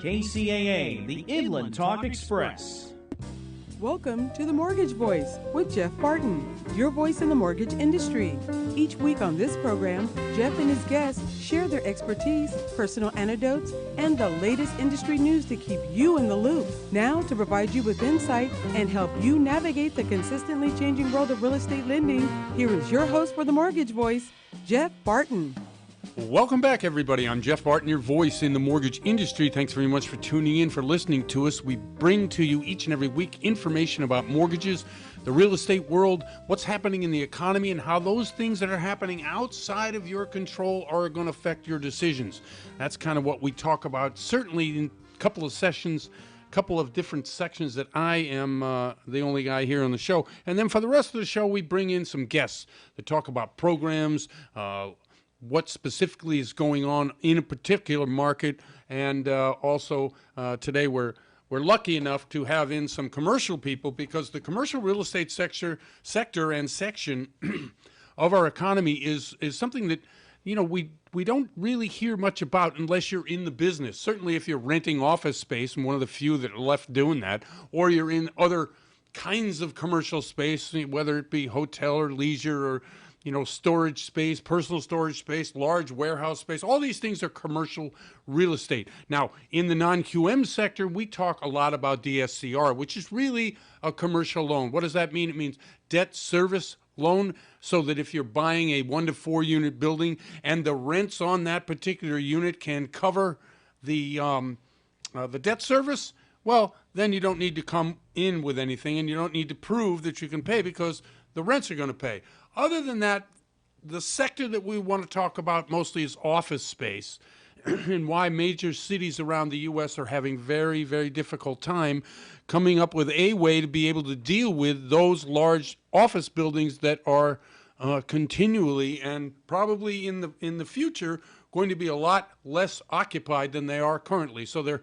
KCAA, the Inland Talk Express. Welcome to The Mortgage Voice with Jeff Barton, your voice in the mortgage industry. Each week on this program, Jeff and his guests share their expertise, personal anecdotes, and the latest industry news to keep you in the loop. Now, to provide you with insight and help you navigate the consistently changing world of real estate lending, here is your host for The Mortgage Voice, Jeff Barton. Welcome back, everybody. I'm Jeff Barton, your voice in the mortgage industry. Thanks very much for tuning in, for listening to us. We bring to you each and every week information about mortgages, the real estate world, what's happening in the economy, and how those things that are happening outside of your control are going to affect your decisions. That's kind of what we talk about, certainly in a couple of sessions, a couple of different sections that I am the only guy here on the show. And then for the rest of the show, we bring in some guests that talk about programs, what specifically is going on in a particular market, and also today we're lucky enough to have in some commercial people, because the commercial real estate sector and section of our economy is something that we don't really hear much about unless you're in the business. Certainly if you're renting office space, and one of the few that are left doing that, or you're in other kinds of commercial space, whether it be hotel or leisure or storage space, personal storage space, large warehouse space. All these things are commercial real estate. Now, in the non-QM sector, we talk a lot about DSCR, which is really a commercial loan. What does that mean? It means debt service loan, so that if you're buying a 1 to 4 unit building and the rents on that particular unit can cover the debt service, well, then you don't need to come in with anything, and you don't need to prove that you can pay, because the rents are going to pay. Other than that, the sector that we want to talk about mostly is office space, and why major cities around the U.S. are having very, very difficult time coming up with a way to be able to deal with those large office buildings that are continually and probably in the future going to be a lot less occupied than they are currently. So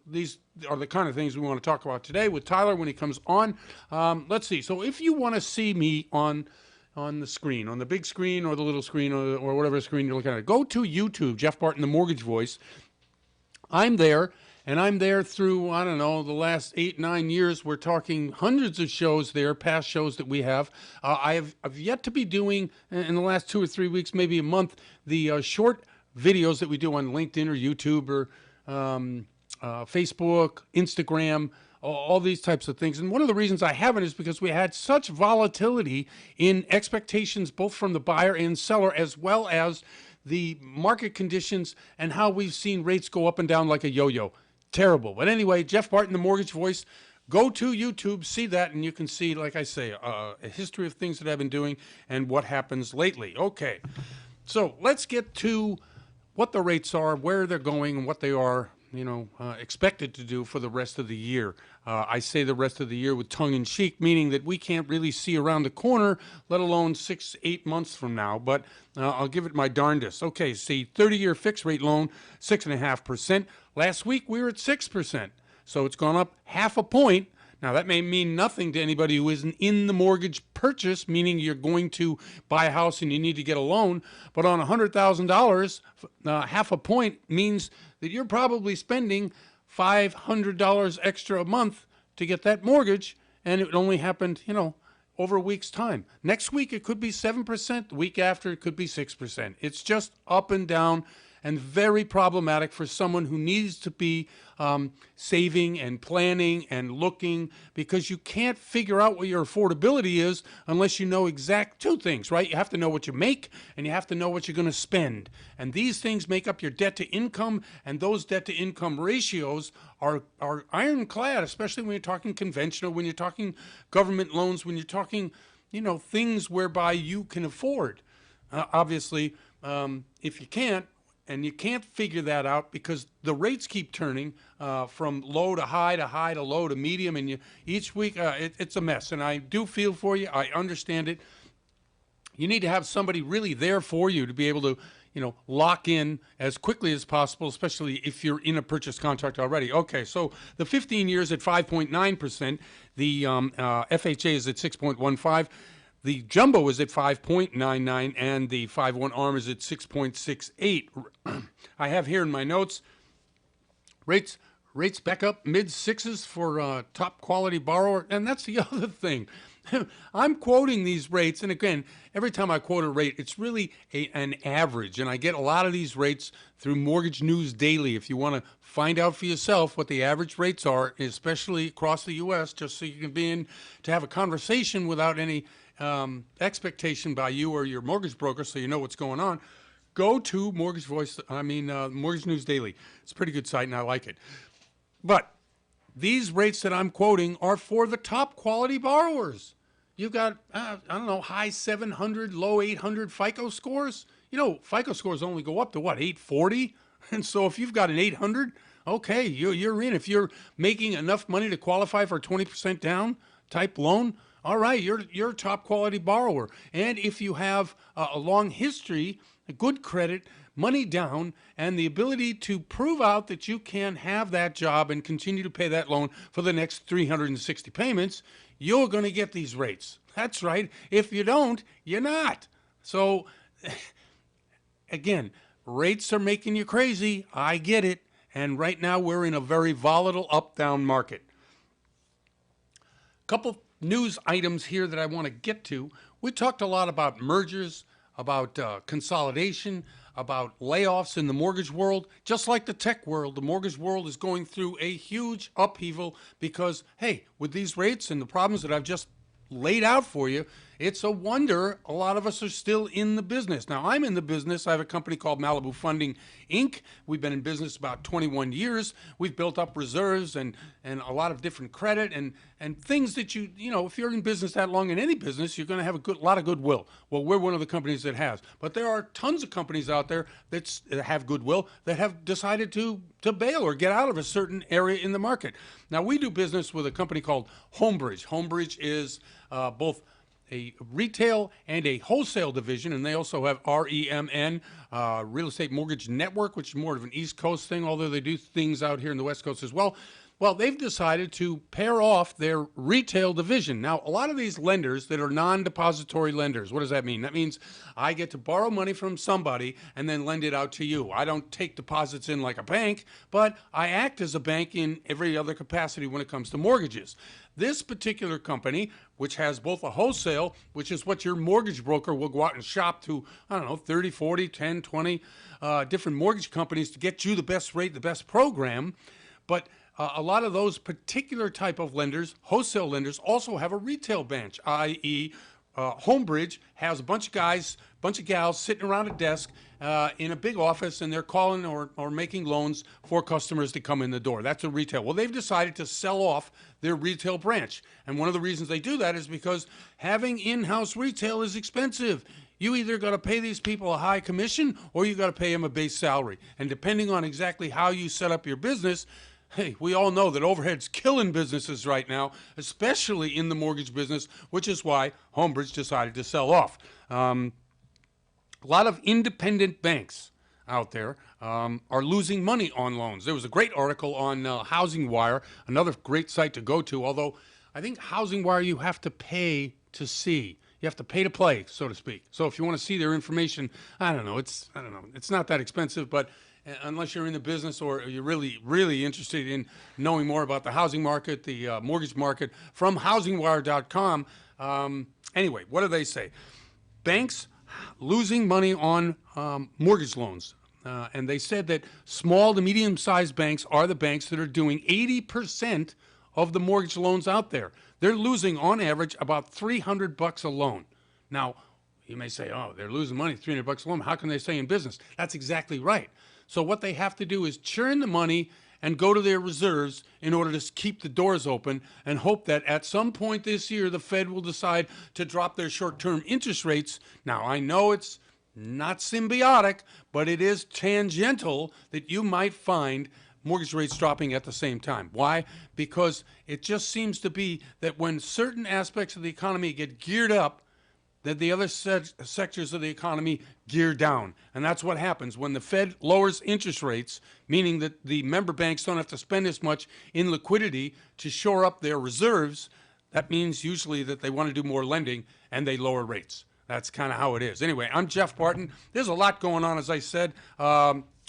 these are the kind of things we want to talk about today with Tyler when he comes on. Let's see. So if you want to see me on the screen, on the big screen or the little screen or whatever screen you're looking at, go to YouTube, Jeff Barton, the Mortgage Voice. I'm there, and I'm there through, I don't know, the last 8-9 years. We're talking hundreds of shows there, past shows that we have. I've yet to be doing, in the last 2 or 3 weeks, maybe a month, the short videos that we do on LinkedIn or YouTube or Facebook, Instagram, all these types of things. And one of the reasons I haven't is because we had such volatility in expectations, both from the buyer and seller, as well as the market conditions and how we've seen rates go up and down like a yo-yo. Terrible. But anyway, Jeff Barton, the Mortgage Voice. Go to YouTube, see that, and you can see, like I say, a history of things that I've been doing and what happens lately. Okay, so let's get to what the rates are, where they're going, and what they are expected to do for the rest of the year. I say the rest of the year with tongue-in-cheek, meaning that we can't really see around the corner, let alone 6-8 months from now, but I'll give it my darndest. Okay, see, 30-year fixed rate loan, 6.5%. Last week, we were at 6%, so it's gone up half a point. Now, that may mean nothing to anybody who isn't in the mortgage purchase, meaning you're going to buy a house and you need to get a loan. But on $100,000, half a point means that you're probably spending $500 extra a month to get that mortgage, and it only happened, over a week's time. Next week, it could be 7%. The week after, it could be 6%. It's just up and down, and very problematic for someone who needs to be saving and planning and looking, because you can't figure out what your affordability is unless you know two things, right? You have to know what you make, and you have to know what you're going to spend. And these things make up your debt to income, and those debt to income ratios are ironclad, especially when you're talking conventional, when you're talking government loans, when you're talking, things whereby you can afford. Obviously, if you can't, and you can't figure that out because the rates keep turning from low to high to high to low to medium, and each week it's a mess. And I do feel for you. I understand it. You need to have somebody really there for you to be able to, lock in as quickly as possible, especially if you're in a purchase contract already. Okay, so the 15 years at 5.9%, the FHA is at 6.15%. The jumbo is at 5.99, and the 5/1 ARM is at 6.68. I have here in my notes, rates Rates back up mid-sixes for top quality borrower. And that's the other thing. I'm quoting these rates, and again, every time I quote a rate, it's really an average, and I get a lot of these rates through Mortgage News Daily. If you want to find out for yourself what the average rates are, especially across the U.S., just so you can be in to have a conversation without any expectation by you or your mortgage broker, so you know what's going on, go to Mortgage News Daily. It's a pretty good site, and I like it. But these rates that I'm quoting are for the top quality borrowers. You've got, high 700, low 800 FICO scores. FICO scores only go up to 840? And so if you've got an 800, okay, you're in. If you're making enough money to qualify for a 20% down type loan, all right, you're a top quality borrower. And if you have a long history, a good credit, money down, and the ability to prove out that you can have that job and continue to pay that loan for the next 360 payments, you're going to get these rates. That's right. If you don't, you're not. So, again, rates are making you crazy. I get it. And right now we're in a very volatile up-down market. Couple news items here that I want to get to. We talked a lot about mergers, about consolidation, about layoffs in the mortgage world. Just like the tech world, the mortgage world is going through a huge upheaval because, hey, with these rates and the problems that I've just laid out for you, it's a wonder a lot of us are still in the business. Now, I'm in the business. I have a company called Malibu Funding, Inc. We've been in business about 21 years. We've built up reserves and a lot of different credit and things that if you're in business that long in any business, you're going to have a lot of goodwill. Well, we're one of the companies that has. But there are tons of companies out there that have goodwill that have decided to bail or get out of a certain area in the market. Now, we do business with a company called Homebridge. Homebridge is both a retail and a wholesale division, and they also have REMN, Real Estate Mortgage Network, which is more of an East Coast thing, although they do things out here in the West Coast as well. Well, they've decided to pair off their retail division. Now, a lot of these lenders that are non-depository lenders, what does that mean? That means I get to borrow money from somebody and then lend it out to you. I don't take deposits in like a bank, but I act as a bank in every other capacity when it comes to mortgages. This particular company, which has both a wholesale, which is what your mortgage broker will go out and shop to, 30, 40, 10, 20 different mortgage companies to get you the best rate, the best program, but a lot of those particular type of lenders, wholesale lenders, also have a retail branch, i.e., Homebridge has a bunch of guys, bunch of gals sitting around a desk in a big office, and they're calling or making loans for customers to come in the door. That's a retail. Well, they've decided to sell off their retail branch. And one of the reasons they do that is because having in-house retail is expensive. You either got to pay these people a high commission or you got to pay them a base salary. And depending on exactly how you set up your business, hey, we all know that overhead's killing businesses right now, especially in the mortgage business, which is why Homebridge decided to sell off. A lot of independent banks out there are losing money on loans. There was a great article on Housing Wire, another great site to go to, although I think Housing Wire you have to pay to see. You have to pay to play, so to speak. So if you want to see their information, it's not that expensive, but unless you're in the business or you're really, really interested in knowing more about the housing market, the mortgage market, from housingwire.com. Anyway, what do they say? Banks losing money on mortgage loans. And they said that small to medium-sized banks are the banks that are doing 80% of the mortgage loans out there. They're losing, on average, about $300 a loan. Now, you may say, oh, they're losing money, $300 a loan. How can they stay in business? That's exactly right. So what they have to do is churn the money and go to their reserves in order to keep the doors open and hope that at some point this year, the Fed will decide to drop their short-term interest rates. Now, I know it's not symbiotic, but it is tangential that you might find mortgage rates dropping at the same time. Why? Because it just seems to be that when certain aspects of the economy get geared up, that the other sectors of the economy gear down. And that's what happens when the Fed lowers interest rates, meaning that the member banks don't have to spend as much in liquidity to shore up their reserves. That means usually that they want to do more lending and they lower rates. That's kind of how it is. Anyway, I'm Jeff Barton. There's a lot going on, as I said.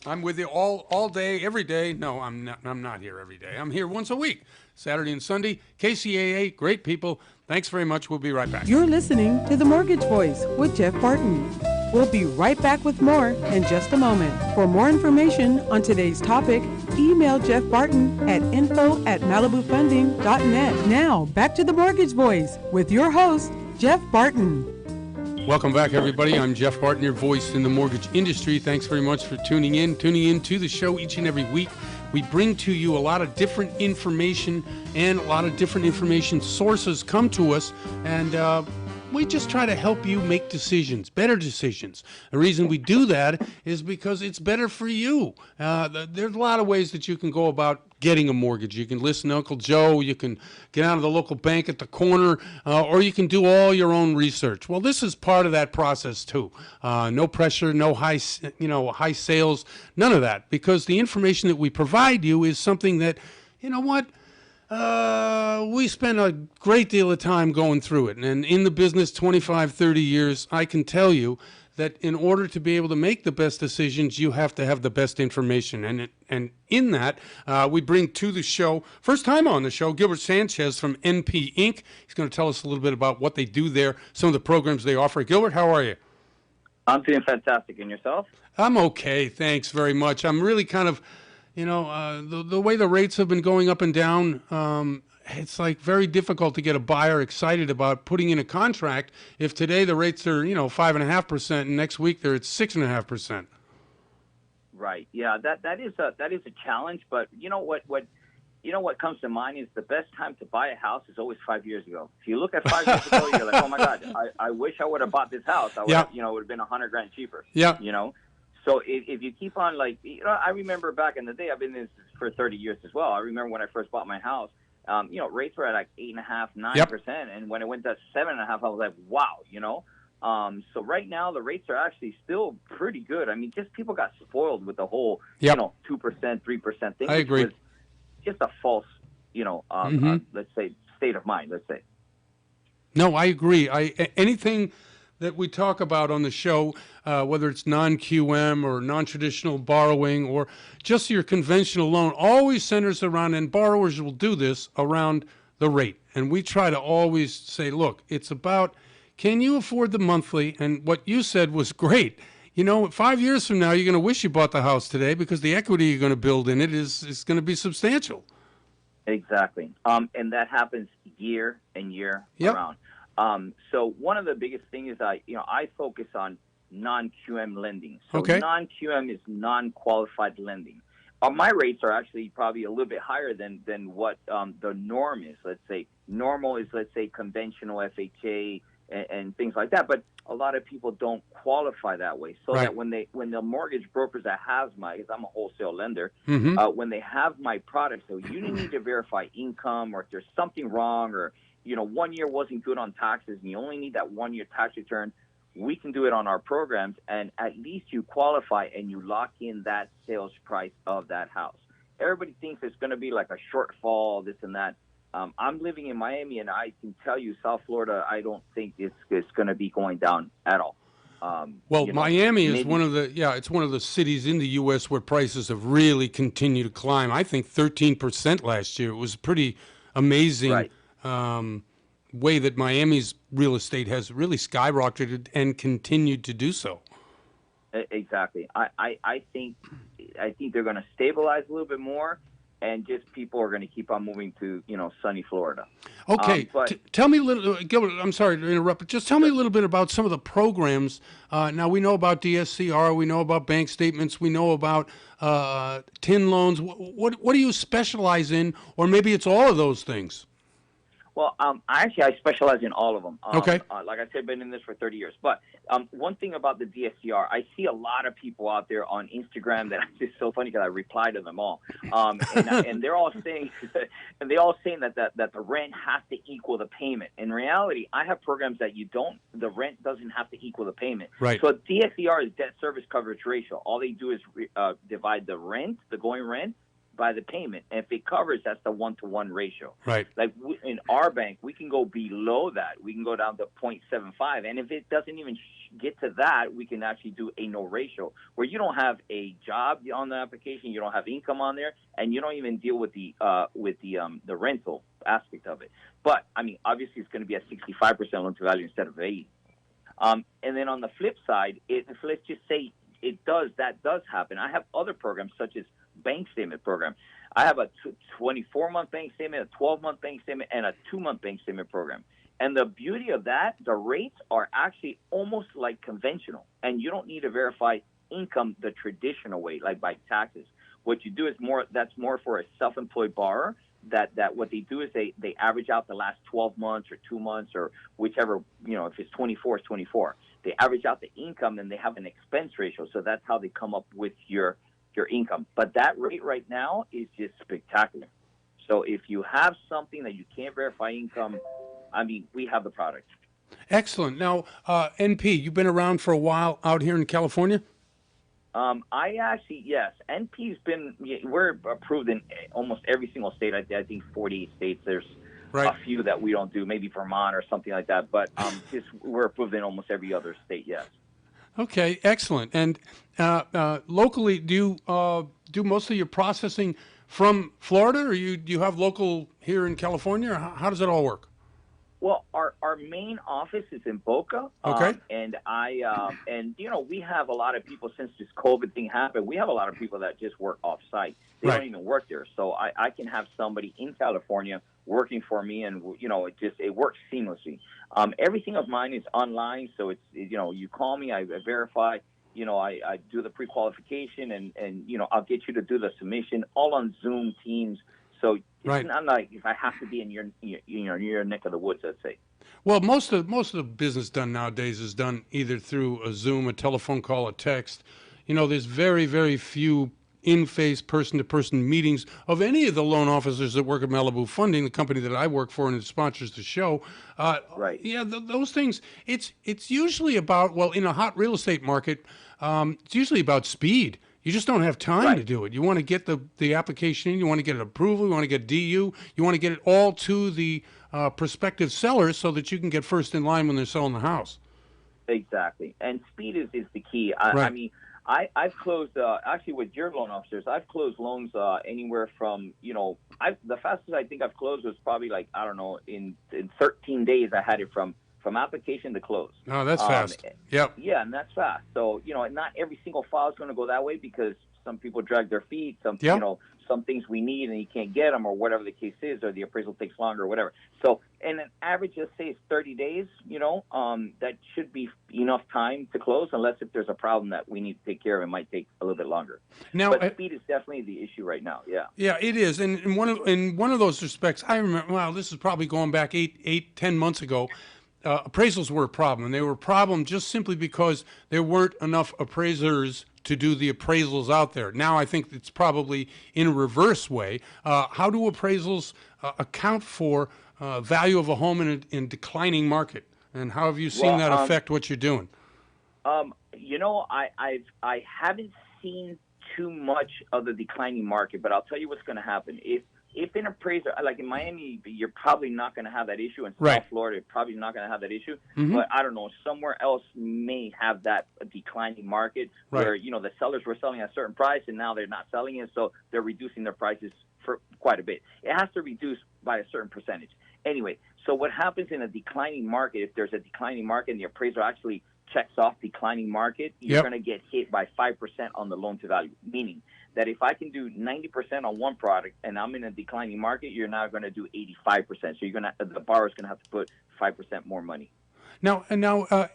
I'm with you all day, every day. No, I'm not. I'm not here every day. I'm here once a week, Saturday and Sunday. KCAA, great people. Thanks very much. We'll be right back. You're listening to The Mortgage Voice with Jeff Barton. We'll be right back with more in just a moment. For more information on today's topic, email Jeff Barton at info@malibufunding.net. Now, back to The Mortgage Voice with your host, Jeff Barton. Welcome back, everybody. I'm Jeff Barton, your voice in the mortgage industry. Thanks very much for tuning in to the show each and every week. We bring to you a lot of different information, and a lot of different information sources come to us, and we just try to help you make decisions, better decisions. The reason we do that is because it's better for you. There's a lot of ways that you can go about getting a mortgage. You can listen to Uncle Joe, you can get out of the local bank at the corner, or you can do all your own research. Well, this is part of that process too. No pressure, no high sales, none of that, because the information that we provide you is something that, you know what, we spend a great deal of time going through it. And in the business 25, 30 years, I can tell you that in order to be able to make the best decisions, you have to have the best information. And in that, we bring to the show, first time on the show, Gilbert Sanchez from NP Inc. He's going to tell us a little bit about what they do there, some of the programs they offer. Gilbert, how are you? I'm feeling fantastic. And yourself? I'm okay, thanks very much. I'm really kind of, the way the rates have been going up and down, it's like very difficult to get a buyer excited about putting in a contract if today the rates are 5.5% and next week they're at 6.5%. Right. Yeah. That is a challenge. But what comes to mind is the best time to buy a house is always 5 years ago. If you look at 5 years ago, you're like, oh my God, I wish I would have bought this house. It would have been $100,000 cheaper. Yeah. So if you keep on I remember back in the day, I've been in this for 30 years as well. I remember when I first bought my house. Rates were at like 8.5%, 9%, and when it went to 7.5%, I was like, wow, So right now the rates are actually still pretty good. I mean, just people got spoiled with the whole, 2%, 3% thing. I agree. Was just a false, let's say, state of mind. Let's say. No, I agree. Anything that we talk about on the show, whether it's non-QM or non-traditional borrowing or just your conventional loan, always centers around, and borrowers will do this, around the rate. And we try to always say, look, it's about, can you afford the monthly? And what you said was great. 5 years from now, you're going to wish you bought the house today because the equity you're going to build in it is going to be substantial. Exactly. And that happens year and year around. So one of the biggest things is I focus on non-QM lending. So non-QM is non-qualified lending. My rates are actually probably a little bit higher than what the norm is. Let's say normal is, conventional FHA and things like that. But a lot of people don't qualify that way. So that when the mortgage brokers that have because I'm a wholesale lender, when they have my product, so you need to verify income, or if there's something wrong, or 1 year wasn't good on taxes and you only need that 1 year tax return, we can do it on our programs, and at least you qualify and you lock in that sales price of that house. Everybody thinks it's going to be like a shortfall, this and that. I'm living in Miami, and I can tell you, South Florida, I don't think it's going to be going down at all. Miami is one of the cities in the U.S. where prices have really continued to climb. I think 13% last year. It was pretty amazing. Right. Way that Miami's real estate has really skyrocketed and continued to do so. Exactly. I think they're going to stabilize a little bit more, and just people are going to keep on moving to sunny Florida. Okay, tell me a little, Gilbert. I'm sorry to interrupt, but just tell me a little bit about some of the programs. Now we know about DSCR, we know about bank statements, we know about TIN loans. What do you specialize in, or maybe it's all of those things? Well, I specialize in all of them. Okay. Like I said, I've been in this for 30 years. But one thing about the DSCR, I see a lot of people out there on Instagram that it's just so funny because I reply to them all, and they're all saying, that the rent has to equal the payment. In reality, I have programs that the rent doesn't have to equal the payment. Right. So DSCR is debt service coverage ratio. All they do is divide the rent, the going rent, by the payment, and if it covers, that's the 1-to-1 ratio. Right. Like in our bank, we can go below that. We can go down to 0.75, and if it doesn't even get to that, we can actually do a no ratio where you don't have a job on the application, you don't have income on there, and you don't even deal with the rental aspect of it. But I mean, obviously, it's going to be at 65% loan to value instead of 80. And then on the flip side, if let's just say that does happen. I have other programs such as bank statement program. I have a 24-month bank statement, a 12-month bank statement, and a 2-month bank statement program. And the beauty of that, the rates are actually almost like conventional, and you don't need to verify income the traditional way, like by taxes. What you do is that's more for a self-employed borrower. That what they do is they average out the last 12 months or 2 months or whichever, if it's 24, it's 24. They average out the income and they have an expense ratio. So that's how they come up with your income. But that rate right now is just spectacular. So if you have something that you can't verify income, I mean, we have the product. Excellent. Now, NP, you've been around for a while out here in California? Yes. NP's we're approved in almost every single state. I think 48 states. There's a few that we don't do, maybe Vermont or something like that. But we're approved in almost every other state, yes. Okay, excellent. And locally, do you do most of your processing from Florida, or do you have local here in California? Or how does it all work? Well, our main office is in Boca. Okay. And we have a lot of people since this COVID thing happened. We have a lot of people that just work off site. They don't even work there. So I can have somebody in California working for me, and it works seamlessly. Everything of mine is online, so it's you call me, I verify. I do the pre-qualification, and I'll get you to do the submission all on Zoom, Teams. So it's not like if I have to be in your neck of the woods, let's say. Well, most of the business done nowadays is done either through a Zoom, a telephone call, a text. There's very, very few in-face, person-to-person meetings of any of the loan officers that work at Malibu Funding, the company that I work for and it sponsors the show. Yeah, those things. It's usually about, in a hot real estate market, it's usually about speed. You just don't have time to do it. You want to get the application in, you want to get an approval, you want to get DU, you want to get it all to the prospective sellers so that you can get first in line when they're selling the house. Exactly. And speed is the key. I mean, I've closed, actually with your loan officers, I've closed loans anywhere from, the fastest I think I've closed was probably in 13 days I had it from application to close. Oh, that's fast. Yep. Yeah, and that's fast. So, not every single file is going to go that way because some people drag their feet. Some things we need and you can't get them or whatever the case is, or the appraisal takes longer or whatever. So, and an average, let's say, is 30 days, that should be enough time to close unless if there's a problem that we need to take care of. It might take a little bit longer. But speed is definitely the issue right now, yeah. Yeah, it is. And in one of those respects, I remember, this is probably going back 10 months ago, appraisals were a problem, and they were a problem just simply because there weren't enough appraisers to do the appraisals out there. Now I think it's probably in a reverse way. How do appraisals account for value of a home in a declining market, and how have you seen that affect what you're doing? I haven't seen too much of the declining market, but I'll tell you what's going to happen. If an appraiser, like in Miami, you're probably not going to have that issue. In South Florida, you're probably not going to have that issue. Mm-hmm. But I don't know, somewhere else may have that declining market where, the sellers were selling at a certain price and now they're not selling it, so they're reducing their prices for quite a bit. It has to reduce by a certain percentage. Anyway, so what happens in a declining market, if there's a declining market and the appraiser actually checks off declining market, you're going to get hit by 5% on the loan to value, meaning that if I can do 90% on one product and I'm in a declining market, you're now going to do 85%. So the borrower's going to have to put 5% more money. Now,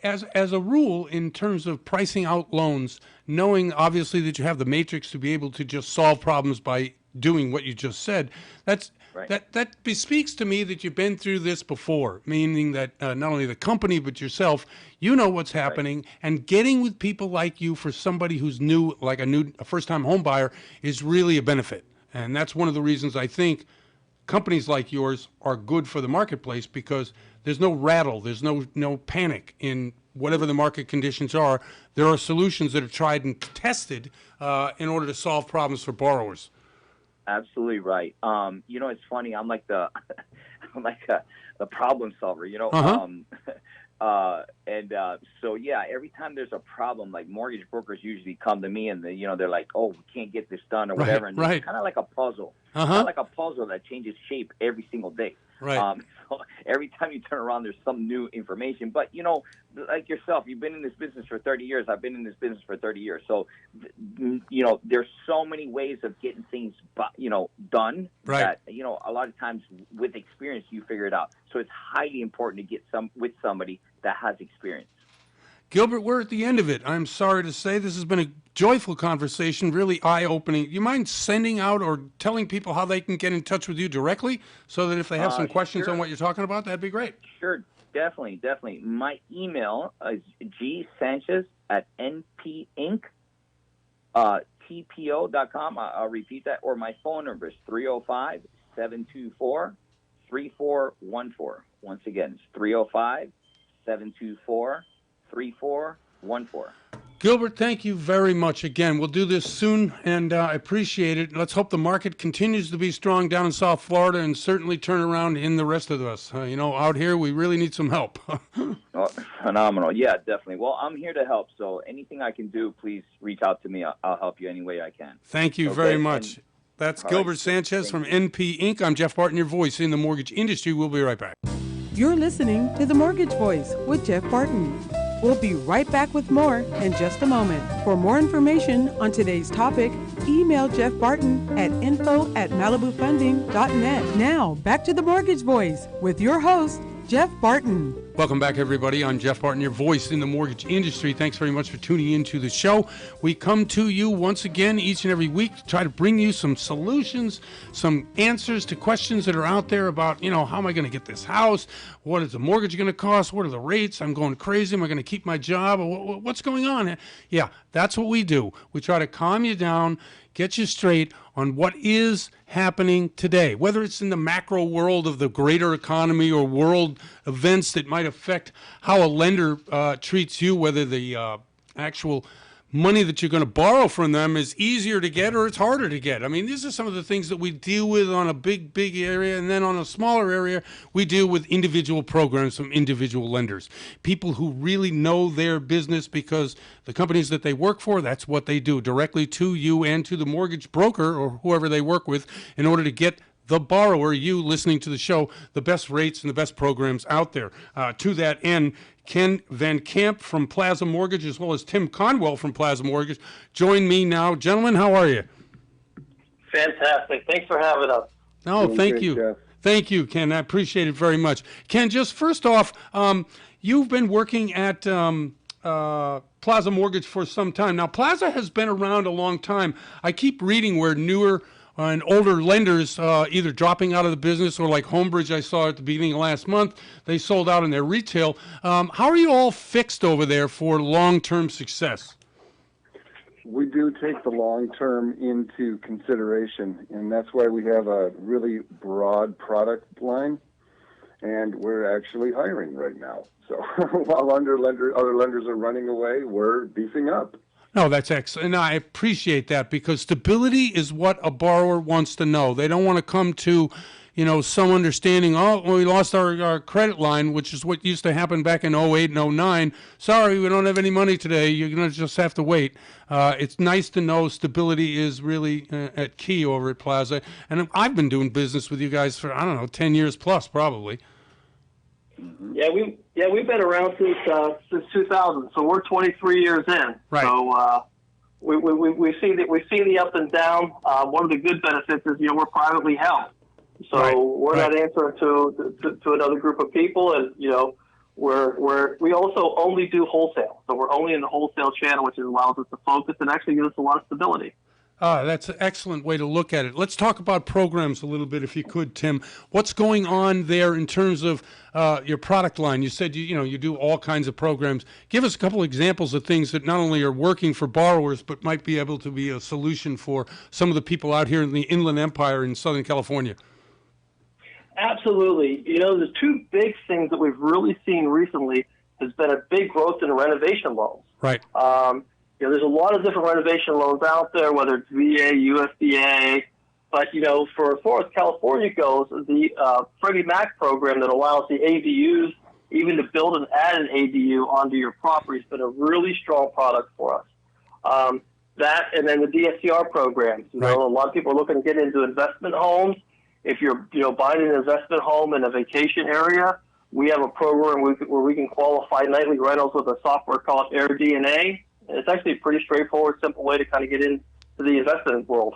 as a rule, in terms of pricing out loans, knowing obviously that you have the matrix to be able to just solve problems by doing what you just said, that bespeaks to me that you've been through this before, meaning that not only the company but yourself, you know what's happening, and getting with people like you for somebody who's new, like a first-time home buyer, is really a benefit. And that's one of the reasons I think companies like yours are good for the marketplace, because there's no rattle, there's no panic in whatever the market conditions are. There are solutions that are tried and tested in order to solve problems for borrowers. Absolutely right. It's funny. I'm like the problem solver. So yeah, every time there's a problem, like mortgage brokers usually come to me and they're like, oh, we can't get this done or whatever. And it's kind of like a puzzle. Kind of like a puzzle that changes shape every single day. Right. So every time you turn around, there's some new information. But, like yourself, you've been in this business for 30 years. I've been in this business for 30 years. So, there's so many ways of getting things, done that, a lot of times with experience, you figure it out. So it's highly important to get with somebody that has experience. Gilbert, we're at the end of it. I'm sorry to say this has been a joyful conversation, really eye-opening. Do you mind sending out or telling people how they can get in touch with you directly so that if they have some questions on what you're talking about, that'd be great. Sure, definitely. My email is gsanchez@npinc.tpo.com. I'll repeat that. Or my phone number is 305-724-3414. Once again, it's 305-724-3414. Gilbert, thank you very much again. We'll do this soon, and I appreciate it. Let's hope the market continues to be strong down in South Florida and certainly turn around in the rest of us. Out here, we really need some help. Oh, phenomenal. Yeah, definitely. Well, I'm here to help, so anything I can do, please reach out to me. I'll help you any way I can. Thank you very much. That's Gilbert Sanchez from NP Inc. I'm Jeff Barton, your voice in the mortgage industry. We'll be right back. You're listening to The Mortgage Voice with Jeff Barton. We'll be right back with more in just a moment. For more information on today's topic, email Jeff Barton at info@malibufunding.net. Now, back to The Mortgage Voice with your host, Jeff Barton. Welcome back, everybody. I'm Jeff Barton, your voice in the mortgage industry. Thanks very much for tuning into the show. We come to you once again each and every week to try to bring you some solutions, some answers to questions that are out there about, how am I going to get this house? What is the mortgage going to cost? What are the rates? I'm going crazy. Am I going to keep my job? What's going on? Yeah, that's what we do. We try to calm you down, get you straight on what is happening today, whether it's in the macro world of the greater economy or world events that might affect how a lender treats you, whether the actual money that you're going to borrow from them is easier to get or it's harder to get. I mean, these are some of the things that we deal with on a big area, and then on a smaller area, we deal with individual programs from individual lenders. People who really know their business because the companies that they work for, that's what they do, directly to you and to the mortgage broker or whoever they work with in order to get the borrower, you listening to the show, the best rates and the best programs out there. To that end, Ken Van Camp from Plaza Mortgage, as well as Tim Conwell from Plaza Mortgage, join me now. Gentlemen, how are you? Fantastic. Thanks for having us. No, thank you. Jeff. Thank you, Ken. I appreciate it very much. Ken, just first off, you've been working at Plaza Mortgage for some time. Now, Plaza has been around a long time. I keep reading where newer and older lenders either dropping out of the business or like Homebridge I saw at the beginning of last month, they sold out in their retail. How are you all fixed over there for long-term success? We do take the long-term into consideration, and that's why we have a really broad product line, and we're actually hiring right now. So while other lenders are running away, we're beefing up. No, that's excellent. And I appreciate that because stability is what a borrower wants to know. They don't want to come to, some understanding, we lost our credit line, which is what used to happen back in 08 and 09. Sorry, we don't have any money today. You're going to just have to wait. It's nice to know stability is really at key over at Plaza. And I've been doing business with you guys for, 10 years plus probably. Yeah, we've been around since 2000, so we're 23 years in. Right. So we've seen the up and down. One of the good benefits is we're privately held, so we're not answering to another group of people, and we also only do wholesale, so we're only in the wholesale channel, which allows us to focus and actually gives us a lot of stability. That's an excellent way to look at it. Let's talk about programs a little bit, if you could, Tim. What's going on there in terms of your product line? You said you do all kinds of programs. Give us a couple examples of things that not only are working for borrowers, but might be able to be a solution for some of the people out here in the Inland Empire in Southern California. Absolutely. The two big things that we've really seen recently has been a big growth in renovation loans. Right. There's a lot of different renovation loans out there, whether it's VA, USDA, but, for as far as California goes, the Freddie Mac program that allows the ADUs even to build and add an ADU onto your property has been a really strong product for us. That and then the DSCR programs. You know, a lot of people are looking to get into investment homes. If you're buying an investment home in a vacation area, we have a program where we can qualify nightly rentals with a software called AirDNA. And it's actually a pretty straightforward, simple way to kind of get into the investment world.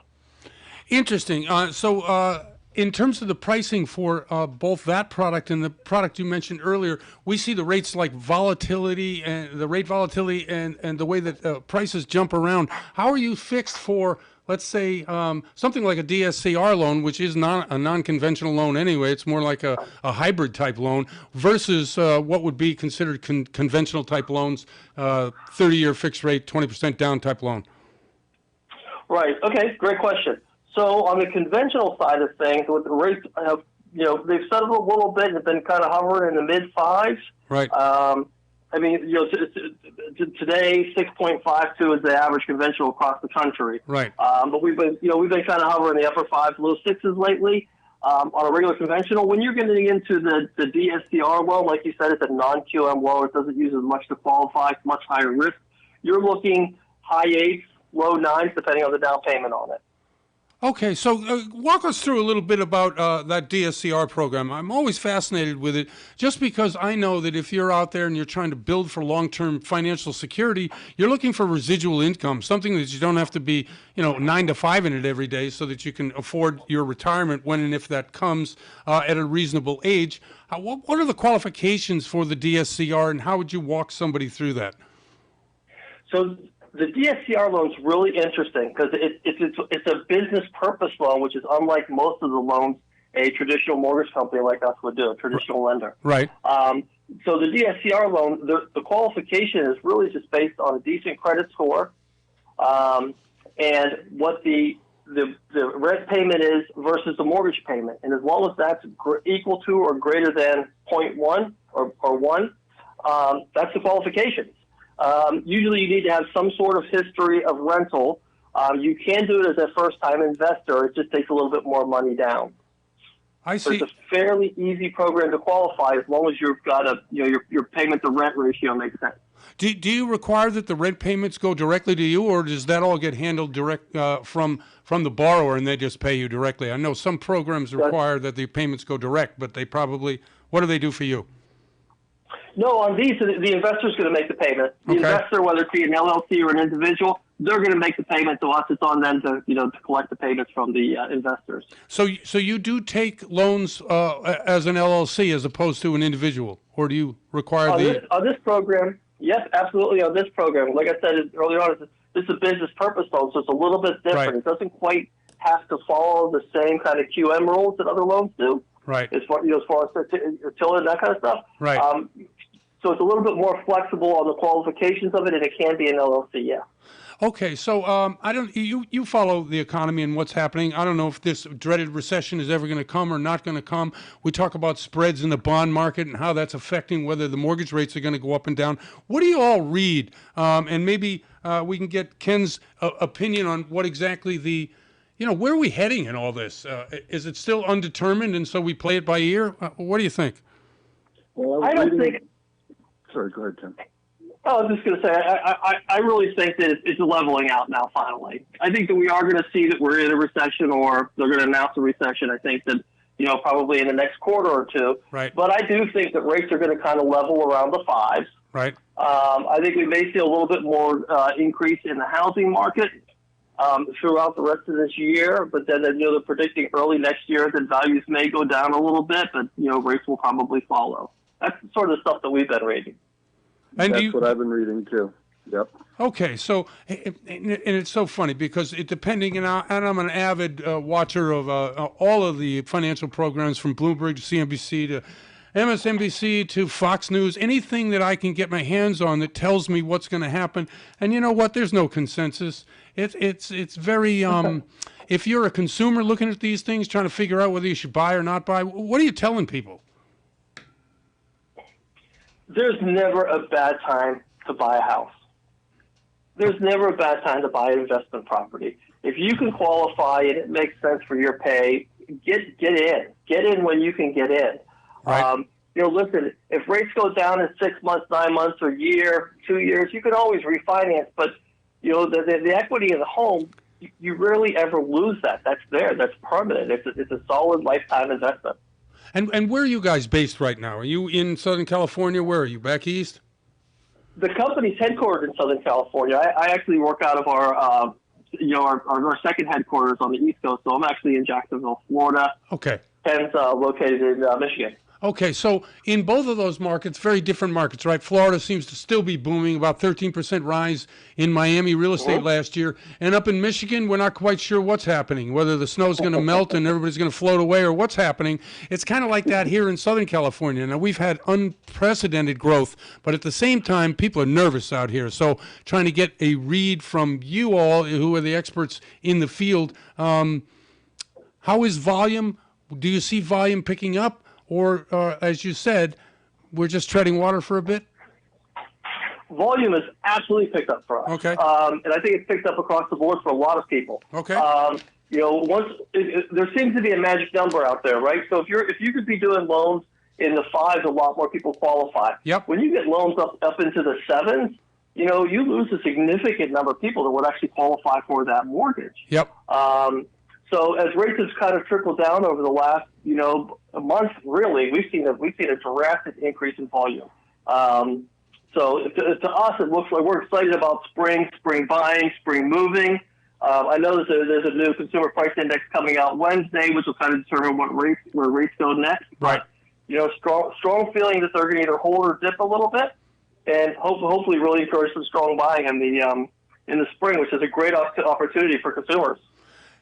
Interesting. So in terms of the pricing for both that product and the product you mentioned earlier, we see the rates like volatility and the rate volatility and the way that prices jump around. How are you fixed for, let's say, something like a DSCR loan, which is not a non-conventional loan anyway? It's more like a hybrid type loan versus what would be considered conventional type loans, 30-year fixed rate, 20% down type loan. Right. Okay. Great question. So on the conventional side of things, with the rates, they've settled a little bit and have been kind of hovering in the mid fives. Right. I mean, today 6.52 is the average conventional across the country. Right. But we've been kind of hovering in the upper fives, low sixes lately. On a regular conventional, when you're getting into the DSCR loan, like you said, it's a non-QM loan. It doesn't use as much to qualify. It's much higher risk. You're looking high eights, low nines, depending on the down payment on it. Okay, so walk us through a little bit about that DSCR program. I'm always fascinated with it just because I know that if you're out there and you're trying to build for long-term financial security, you're looking for residual income, something that you don't have to be, 9 to 5 in it every day so that you can afford your retirement when and if that comes at a reasonable age. What are the qualifications for the DSCR and how would you walk somebody through that? So the DSCR loan is really interesting because it's a business purpose loan, which is unlike most of the loans a traditional mortgage company like us would do, a traditional lender. Right. So the DSCR loan, the qualification is really just based on a decent credit score and what the rent payment is versus the mortgage payment. And as long as that's equal to or greater than 0.1 or 1, that's the qualifications. Usually you need to have some sort of history of rental. You can do it as a first-time investor. It just takes a little bit more money down. I see. So it's a fairly easy program to qualify as long as you've got your payment-to-rent ratio makes sense. Do you require that the rent payments go directly to you, or does that all get handled direct from the borrower and they just pay you directly? I know some programs require that the payments go direct, but they probably, what do they do for you? No, on these, the investor's going to make the payment. The investor, whether it be an LLC or an individual, they're going to make the payment to us. It's on them to collect the payments from the investors. So you do take loans as an LLC as opposed to an individual, or do you require on this program? Yes, absolutely. On this program, like I said earlier on, this is a business purpose loan, so it's a little bit different. Right. It doesn't quite have to follow the same kind of QM rules that other loans do. Right. As far as utility and that kind of stuff. Right. So it's a little bit more flexible on the qualifications of it, and it can be an LLC, yeah. Okay, so you follow the economy and what's happening. I don't know if this dreaded recession is ever going to come or not going to come. We talk about spreads in the bond market and how that's affecting whether the mortgage rates are going to go up and down. What do you all read? And maybe we can get Ken's opinion on what exactly where are we heading in all this? Is it still undetermined and so we play it by ear? What do you think? Well, I don't think... Sorry, go ahead, Tim. I was just going to say, I really think that it's leveling out now, finally. I think that we are going to see that we're in a recession or they're going to announce a recession. I think that, probably in the next quarter or two. Right. But I do think that rates are going to kind of level around the fives. Right. I think we may see a little bit more increase in the housing market throughout the rest of this year. But then, they're predicting early next year that values may go down a little bit, but, rates will probably follow. That's sort of the stuff that we've been reading. And that's what I've been reading too. Yep. Okay, so and it's so funny because depending, and I'm an avid watcher of all of the financial programs from Bloomberg to CNBC to MSNBC to Fox News, anything that I can get my hands on that tells me what's going to happen. And you know what? There's no consensus. It's very if you're a consumer looking at these things, trying to figure out whether you should buy or not buy, what are you telling people? There's never a bad time to buy a house. There's never a bad time to buy an investment property. If you can qualify and it makes sense for your pay, get in. Get in when you can get in. Right. listen, if rates go down in 6 months, 9 months, or a year, 2 years, you can always refinance. But, the equity of the home, you rarely ever lose that. That's there. That's permanent. It's a solid lifetime investment. And where are you guys based right now? Are you in Southern California? Where are you? Back east? The company's headquartered in Southern California. I actually work out of our second headquarters on the East Coast. So I'm actually in Jacksonville, Florida. Okay. Ken's located in Michigan. Okay, so in both of those markets, very different markets, right? Florida seems to still be booming, about 13% rise in Miami real estate last year. And up in Michigan, we're not quite sure what's happening, whether the snow's going to melt and everybody's going to float away or what's happening. It's kind of like that here in Southern California. Now, we've had unprecedented growth, but at the same time, people are nervous out here. So trying to get a read from you all, who are the experts in the field, how is volume? Do you see volume picking up? Or, as you said, we're just treading water for a bit? Volume has absolutely picked up for us. Okay. And I think it's picked up across the board for a lot of people. Okay. There seems to be a magic number out there, right? So if you could be doing loans in the 5s, a lot more people qualify. Yep. When you get loans up into the 7s, you lose a significant number of people that would actually qualify for that mortgage. Yep. So as rates have kind of trickled down over the last, a month, really, we've seen a drastic increase in volume. So to us, it looks like we're excited about spring buying, spring moving. I know there's a new consumer price index coming out Wednesday, which will kind of determine where rates go next. Right. But, strong feeling that they're going to either hold or dip a little bit, and hopefully really encourage some strong buying in the spring, which is a great opportunity for consumers.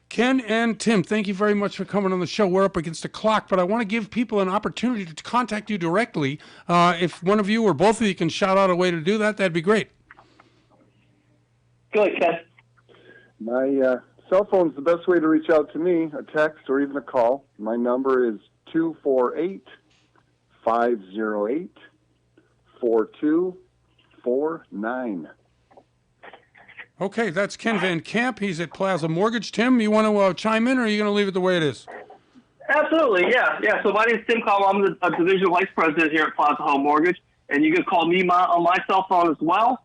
Ken and Tim, thank you very much for coming on the show. We're up against the clock, but I want to give people an opportunity to contact you directly. If one of you or both of you can shout out a way to do that, that'd be great. Go ahead, Ken. My cell phone's the best way to reach out to me, a text or even a call. My number is 248-508-4249. Okay, that's Ken Van Camp. He's at Plaza Mortgage. Tim, you want to chime in, or are you going to leave it the way it is? Absolutely, yeah. So my name is Tim Caldwell. I'm the division vice president here at Plaza Home Mortgage, and you can call me on my cell phone as well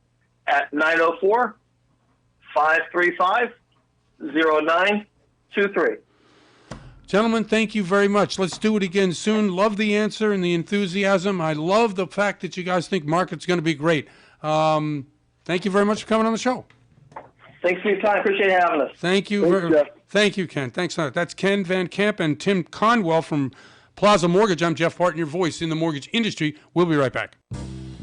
at 904-535-0923. Gentlemen, thank you very much. Let's do it again soon. Love the answer and the enthusiasm. I love the fact that you guys think market's going to be great. Thank you very much for coming on the show. Thanks for your time. Appreciate having us. Thank you. Thank you, Ken. Thanks. That's Ken Van Camp and Tim Conwell from Plaza Mortgage. I'm Jeff Barton, your voice in the mortgage industry. We'll be right back.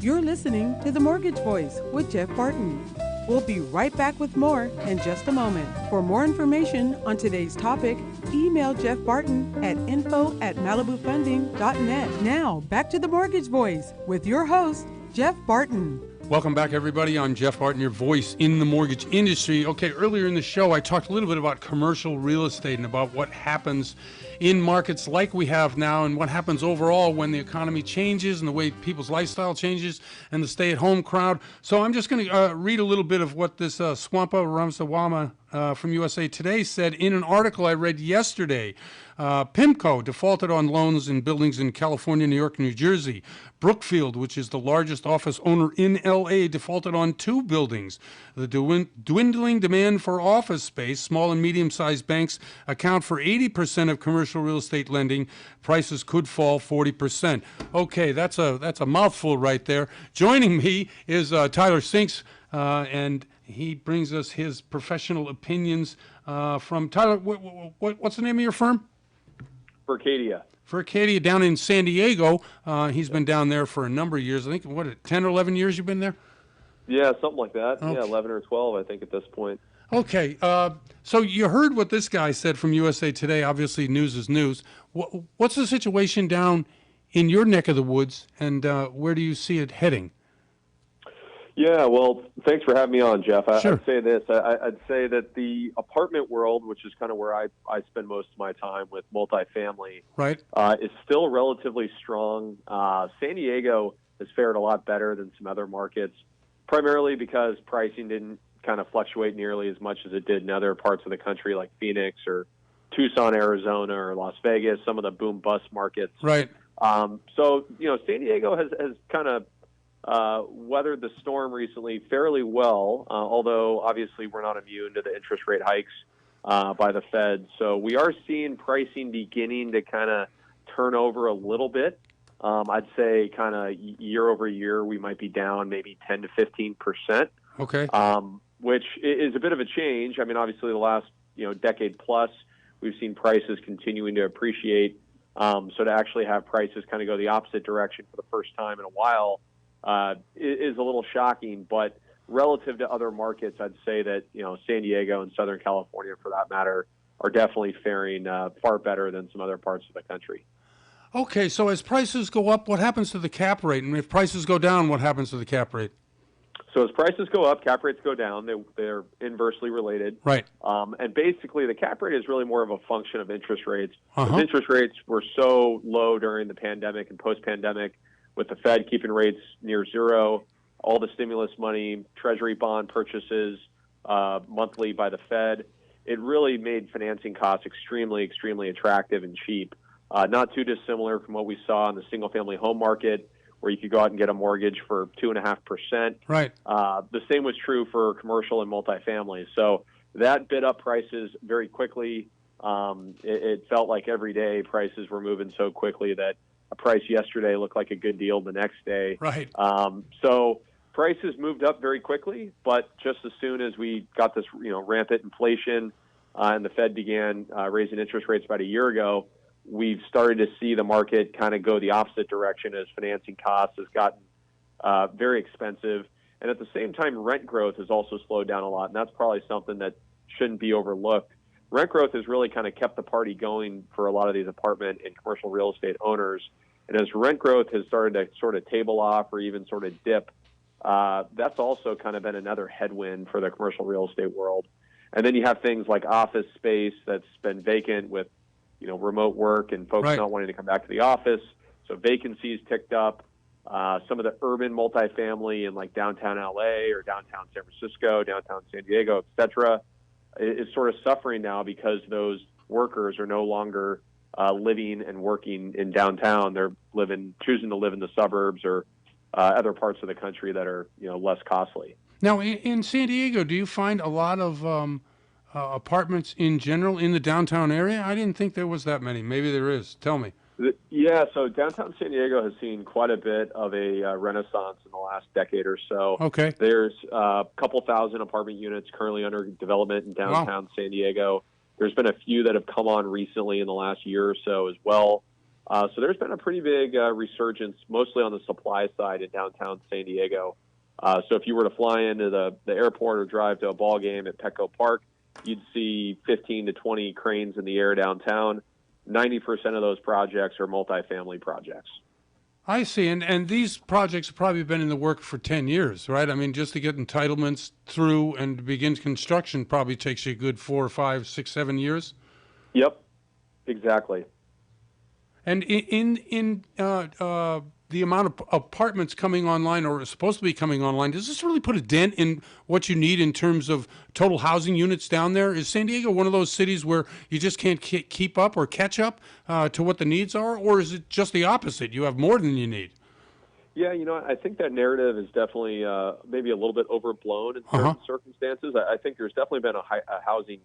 You're listening to The Mortgage Voice with Jeff Barton. We'll be right back with more in just a moment. For more information on today's topic, email Jeff Barton at info@malibufunding.net. Now, back to The Mortgage Voice with your host, Jeff Barton. Welcome back, everybody. I'm Jeff Barton, your voice in the mortgage industry. Okay, earlier in the show, I talked a little bit about commercial real estate and about what happens in markets like we have now and what happens overall when the economy changes and the way people's lifestyle changes and the stay-at-home crowd. So I'm just going to read a little bit of what this Swampa Ramsawama from USA Today said in an article I read yesterday. PIMCO defaulted on loans in buildings in California, New York, and New Jersey. Brookfield, which is the largest office owner in L.A., defaulted on 2 buildings. The dwindling demand for office space, small and medium-sized banks account for 80% of commercial real estate lending. Prices could fall 40%. Okay, that's a mouthful right there. Joining me is Tyler Sinks, and he brings us his professional opinions from Tyler. What's the name of your firm? For Acadia down in San Diego. He's been down there for a number of years. I think, 10 or 11 years you've been there? Yeah, something like that. Okay. Yeah, 11 or 12, I think, at this point. Okay. So you heard what this guy said from USA Today. Obviously, news is news. What's the situation down in your neck of the woods, and where do you see it heading? Yeah, well, thanks for having me on, Jeff. Sure. I'd say this. I'd say that the apartment world, which is kind of where I spend most of my time with multifamily, right, is still relatively strong. San Diego has fared a lot better than some other markets, primarily because pricing didn't kind of fluctuate nearly as much as it did in other parts of the country like Phoenix or Tucson, Arizona, or Las Vegas, some of the boom-bust markets. Right. So, San Diego has kind of weathered the storm recently fairly well, although obviously we're not immune to the interest rate hikes by the Fed. So we are seeing pricing beginning to kind of turn over a little bit. I'd say kind of year over year, we might be down maybe 10 to 15%. Okay. Which is a bit of a change. I mean, obviously the last, decade plus, we've seen prices continuing to appreciate. So to actually have prices kind of go the opposite direction for the first time in a while is a little shocking. But relative to other markets, I'd say that, San Diego and Southern California, for that matter, are definitely faring far better than some other parts of the country. Okay, so as prices go up, what happens to the cap rate? And if prices go down, what happens to the cap rate? So as prices go up, cap rates go down. They're inversely related. Right. And basically, the cap rate is really more of a function of interest rates. Uh-huh. Interest rates were so low during the pandemic and post-pandemic, with the Fed keeping rates near zero, all the stimulus money, Treasury bond purchases monthly by the Fed. It really made financing costs extremely, extremely attractive and cheap. Not too dissimilar from what we saw in the single-family home market, where you could go out and get a mortgage for 2.5%. Right. The same was true for commercial and multifamily. So that bid up prices very quickly. It felt like every day prices were moving so quickly that a price yesterday looked like a good deal the next day. Right. So prices moved up very quickly, but just as soon as we got this, rampant inflation and the Fed began raising interest rates about a year ago, we've started to see the market kind of go the opposite direction as financing costs has gotten very expensive. And at the same time, rent growth has also slowed down a lot, and that's probably something that shouldn't be overlooked. Rent growth has really kind of kept the party going for a lot of these apartment and commercial real estate owners. And as rent growth has started to sort of table off or even sort of dip, that's also kind of been another headwind for the commercial real estate world. And then you have things like office space that's been vacant with remote work and folks Right. not wanting to come back to the office. So vacancies ticked up. Some of the urban multifamily in like downtown LA or downtown San Francisco, downtown San Diego, et cetera, is sort of suffering now because those workers are no longer living and working in downtown. They're choosing to live in the suburbs or other parts of the country that are less costly. Now, in San Diego, do you find a lot of apartments in general in the downtown area? I didn't think there was that many. Maybe there is. Tell me. Yeah, so downtown San Diego has seen quite a bit of a renaissance in the last decade or so. Okay. There's a couple thousand apartment units currently under development in downtown San Diego. There's been a few that have come on recently in the last year or so as well. So there's been a pretty big resurgence, mostly on the supply side in downtown San Diego. So if you were to fly into the airport or drive to a ball game at Petco Park, you'd see 15 to 20 cranes in the air downtown. 90% of those projects are multifamily projects. I see. And these projects have probably been in the work for 10 years, right? I mean, just to get entitlements through and to begin construction probably takes you a good 4 or 5, 6, 7 years. Yep, exactly. And in the amount of apartments coming online or supposed to be coming online, does this really put a dent in what you need in terms of total housing units down there? Is San Diego one of those cities where you just can't keep up or catch up to what the needs are, or is it just the opposite? You have more than you need? Yeah, I think that narrative is definitely maybe a little bit overblown in certain circumstances. I think there's definitely been a housing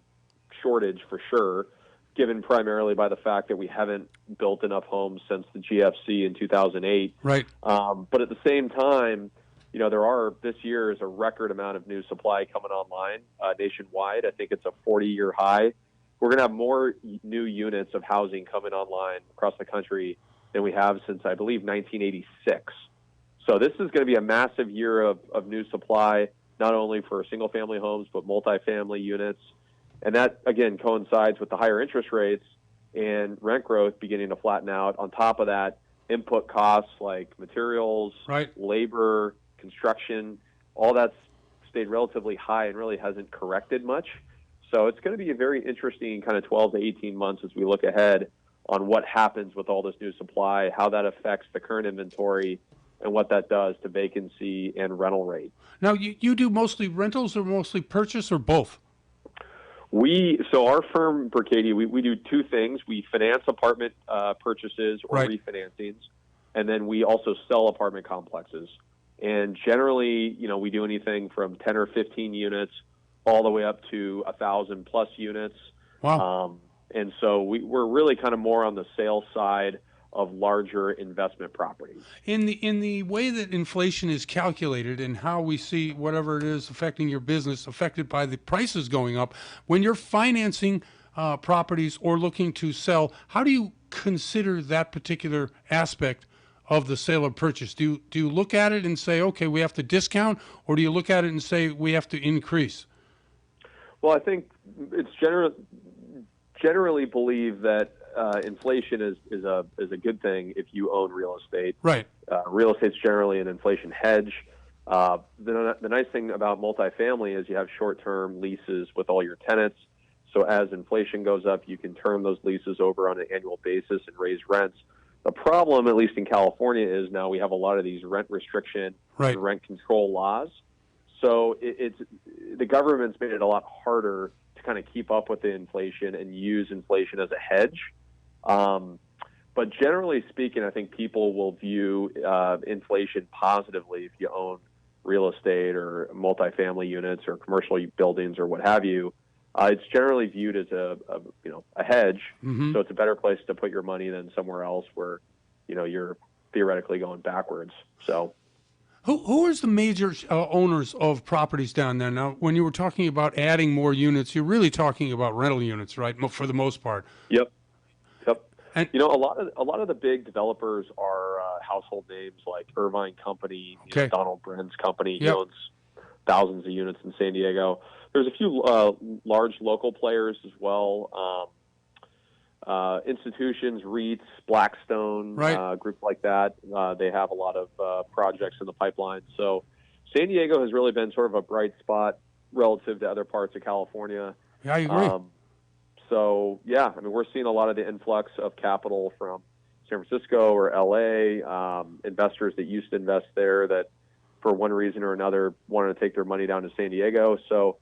shortage for sure, given primarily by the fact that we haven't built enough homes since the GFC in 2008. Right. But at the same time, this year is a record amount of new supply coming online nationwide. I think it's a 40-year high. We're going to have more new units of housing coming online across the country than we have since, I believe, 1986. So this is going to be a massive year of new supply, not only for single-family homes, but multifamily units. And that, again, coincides with the higher interest rates and rent growth beginning to flatten out. On top of that, input costs like materials, labor, construction, all that's stayed relatively high and really hasn't corrected much. So it's going to be a very interesting kind of 12 to 18 months as we look ahead on what happens with all this new supply, how that affects the current inventory, and what that does to vacancy and rental rate. Now, you do mostly rentals or mostly purchase or both? So our firm, Berkadia, we do two things. We finance apartment purchases or refinancings, and then we also sell apartment complexes. And generally, we do anything from 10 or 15 units all the way up to 1,000 plus units. Wow. And so we're really kind of more on the sales side of larger investment properties. In the way that inflation is calculated and how we see whatever it is affecting your business affected by the prices going up, when you're financing properties or looking to sell, how do you consider that particular aspect of the sale or purchase? Do you look at it and say, okay, we have to discount, or do you look at it and say we have to increase? Well, I think it's generally believe that inflation is a good thing if you own real estate. Right. Real estate's generally an inflation hedge. The nice thing about multifamily is you have short-term leases with all your tenants. So as inflation goes up, you can turn those leases over on an annual basis and raise rents. The problem, at least in California, is now we have a lot of these rent restriction and rent control laws. So the government's made it a lot harder to kind of keep up with the inflation and use inflation as a hedge. But generally speaking, I think people will view inflation positively if you own real estate or multifamily units or commercial buildings or what have you. It's generally viewed as a hedge, so it's a better place to put your money than somewhere else where you're theoretically going backwards. So. Who is the major owners of properties down there? Now, when you were talking about adding more units, you're really talking about rental units, right? For the most part. Yep. And a lot of the big developers are household names like Irvine Company, Donald Brenn's company. He owns thousands of units in San Diego. There's a few large local players as well. Institutions, REITs, Blackstone, groups like that. They have a lot of projects in the pipeline. So San Diego has really been sort of a bright spot relative to other parts of California. Yeah, I agree. We're seeing a lot of the influx of capital from San Francisco or LA, investors that used to invest there that for one reason or another wanted to take their money down to San Diego. So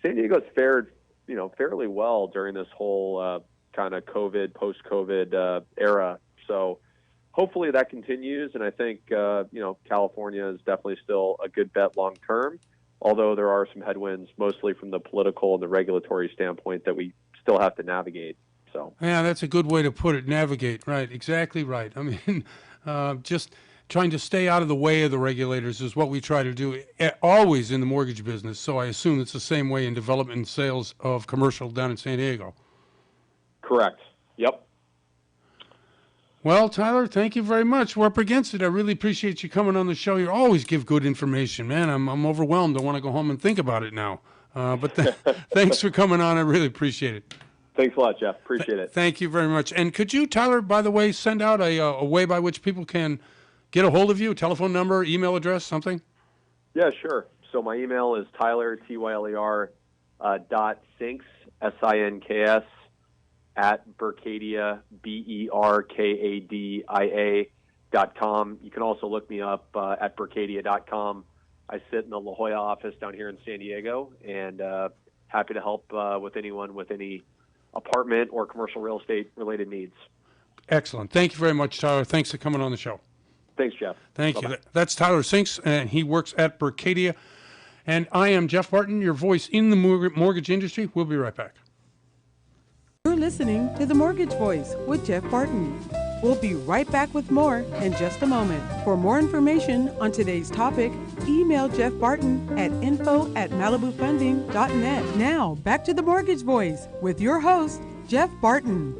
San Diego's fared, fairly well during this whole kind of post-COVID era. So hopefully that continues. And I think, California is definitely still a good bet long term, although there are some headwinds, mostly from the political and the regulatory standpoint that we still have to navigate. So yeah, that's a good way to put it. Navigate, right? Exactly right. I mean, just trying to stay out of the way of the regulators is what we try to do always in the mortgage business. So I assume it's the same way in development and sales of commercial down in San Diego. Correct. Yep. Well, Tyler, thank you very much. We're up against it. I really appreciate you coming on the show. You always give good information, man. I'm overwhelmed. I want to go home and think about it now. But thanks for coming on. I really appreciate it. Thanks a lot, Jeff. Appreciate it. Thank you very much. And could you, Tyler, by the way, send out a way by which people can get a hold of you, telephone number, email address, something? Yeah, sure. So my email is Tyler, Tyler, .sinks, SINKS, at Berkadia, BERKADIA.com. You can also look me up at Berkadia.com. I sit in the La Jolla office down here in San Diego, and happy to help with anyone with any apartment or commercial real estate related needs. Excellent. Thank you very much, Tyler. Thanks for coming on the show. Thanks, Jeff. Thank you. That's Tyler Sinks, and he works at Berkadia. And I am Jeff Barton, your voice in the mortgage industry. We'll be right back. You're listening to The Mortgage Voice with Jeff Barton. We'll be right back with more in just a moment. For more information on today's topic, email Jeff Barton at info@malibufunding.net. Now, back to The Mortgage Voice with your host, Jeff Barton.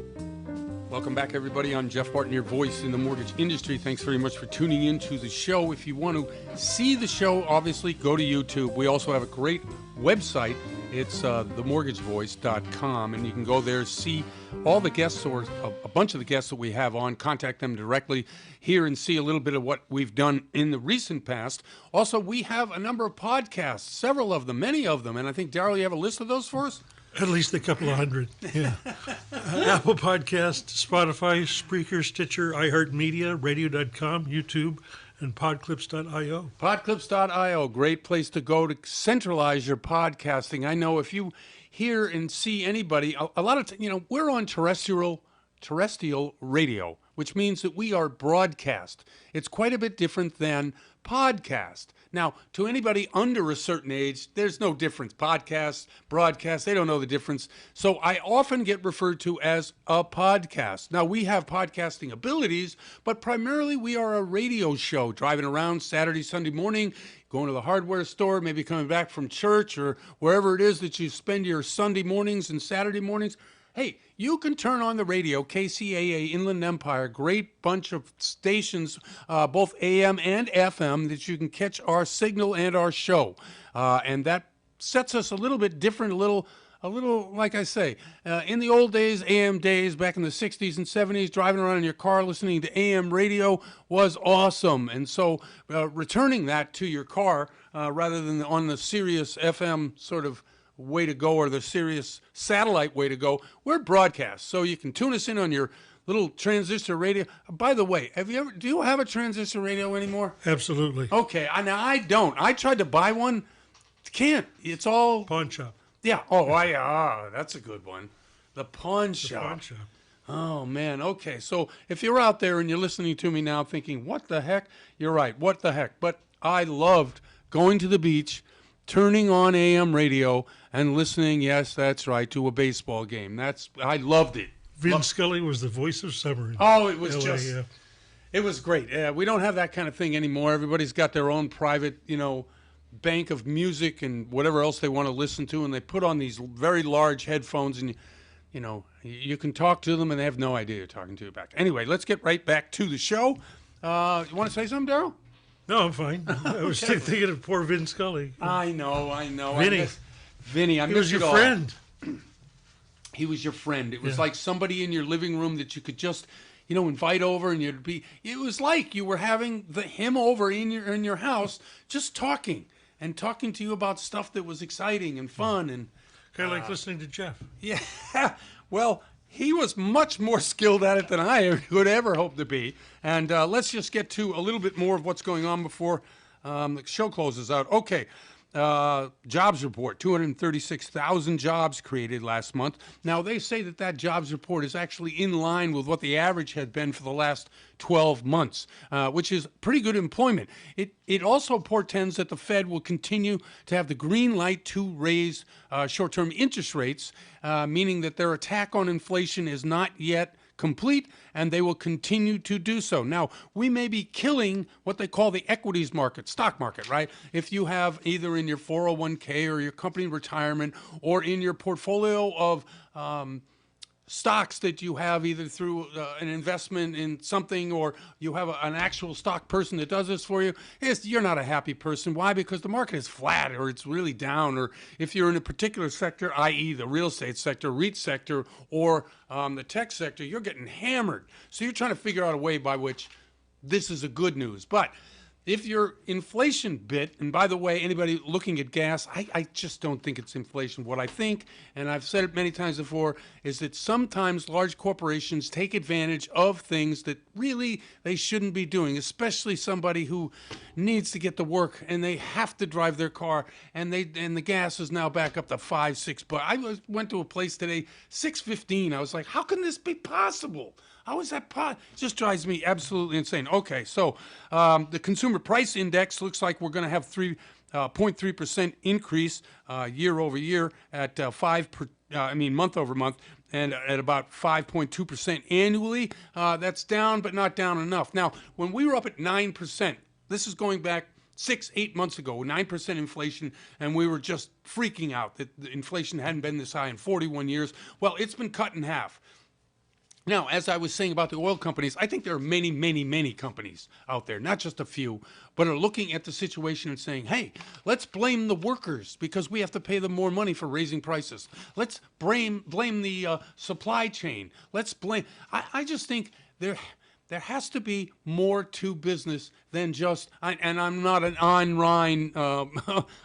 Welcome back, everybody. I'm Jeff Barton, your voice in the mortgage industry. Thanks very much for tuning in to the show. If you want to see the show, obviously, go to YouTube. We also have a great website. It's themortgagevoice.com, and you can go there, see all the guests or a bunch of the guests that we have on, contact them directly here and see a little bit of what we've done in the recent past. Also, we have a number of podcasts, several of them, many of them, and I think, Darryl, you have a list of those for us? At least a couple of hundred, yeah. Apple Podcast, Spotify, Spreaker, Stitcher, iHeartMedia, Radio.com, YouTube, and Podclips.io. Podclips.io, great place to go to centralize your podcasting. I know if you hear and see anybody. A lot of, we're on terrestrial radio, which means that we are broadcast. It's quite a bit different than podcast. Now, to anybody under a certain age, there's no difference. Podcast, broadcast, they don't know the difference. So I often get referred to as a podcast. Now, we have podcasting abilities, but primarily we are a radio show, driving around Saturday, Sunday morning, going to the hardware store, maybe coming back from church or wherever it is that you spend your Sunday mornings and Saturday mornings. Hey, you can turn on the radio, KCAA, Inland Empire, great bunch of stations, both AM and FM, that you can catch our signal and our show. And that sets us a little bit different, a little, like I say, in the old days, AM days, back in the 60s and 70s, driving around in your car listening to AM radio was awesome. And so returning that to your car rather than on the Sirius FM sort of way to go, or the Sirius satellite way to go, we're broadcast. So you can tune us in on your little transistor radio. By the way, do you have a transistor radio anymore? Absolutely. Okay, now I don't. I tried to buy one. Can't. It's all pawn shop. Yeah. That's a good one. The pawn shop. Pawn shop. Oh man. Okay. So if you're out there and you're listening to me now thinking, what the heck? You're right. What the heck? But I loved going to the beach, turning on AM radio and listening, yes, that's right, to a baseball game. I loved it. Vin Scully was the voice of summer. Oh, it was it was great. We don't have that kind of thing anymore. Everybody's got their own private, bank of music and whatever else they want to listen to, and they put on these very large headphones, and you can talk to them and they have no idea you're talking to you back. Anyway, let's get right back to the show. You want to say something, Daryl? No, I'm fine. I was thinking of poor Vin Scully. I know. Vinny, I he was your friend. He was your friend. It was like somebody in your living room that you could just, invite over, and it was like you were having him over in your house, just talking to you about stuff that was exciting and fun, and kind of like listening to Jeff. Yeah. Well, he was much more skilled at it than I could ever hope to be. And let's just get to a little bit more of what's going on before the show closes out. Okay. Jobs report, 236,000 jobs created last month. Now, they say that jobs report is actually in line with what the average had been for the last 12 months, which is pretty good employment. It also portends that the Fed will continue to have the green light to raise short-term interest rates, meaning that their attack on inflation is not yet complete, and they will continue to do so. Now, we may be killing what they call the equities market, stock market, right? If you have either in your 401k or your company retirement or in your portfolio of stocks that you have either through an investment in something, or you have an actual stock person that does this for you, you're not a happy person. Why? Because the market is flat, or it's really down, or if you're in a particular sector, i.e. the real estate sector, REIT sector, or the tech sector, you're getting hammered. So you're trying to figure out a way by which this is a good news. But if your inflation bit, and by the way, anybody looking at gas, I just don't think it's inflation. What I think, and I've said it many times before, is that sometimes large corporations take advantage of things that really they shouldn't be doing, especially somebody who needs to get to work and they have to drive their car, and the gas is now back up to $5-6. I went to a place today, $6.15. I was like, how can this be possible? How is that It just drives me absolutely insane. Okay, so the Consumer Price Index looks like we're going to have 0.3% increase year over year at month over month, and at about 5.2% annually. That's down, but not down enough. Now, when we were up at 9%, this is going back 6-8 months ago, 9% inflation, and we were just freaking out that the inflation hadn't been this high in 41 years. Well, it's been cut in half. Now, as I was saying about the oil companies, I think there are many, many, many companies out there, not just a few, but are looking at the situation and saying, hey, let's blame the workers because we have to pay them more money for raising prices. Let's blame the supply chain. Let's blame. I just think there has to be more to business than just, and I'm not an on-Rhine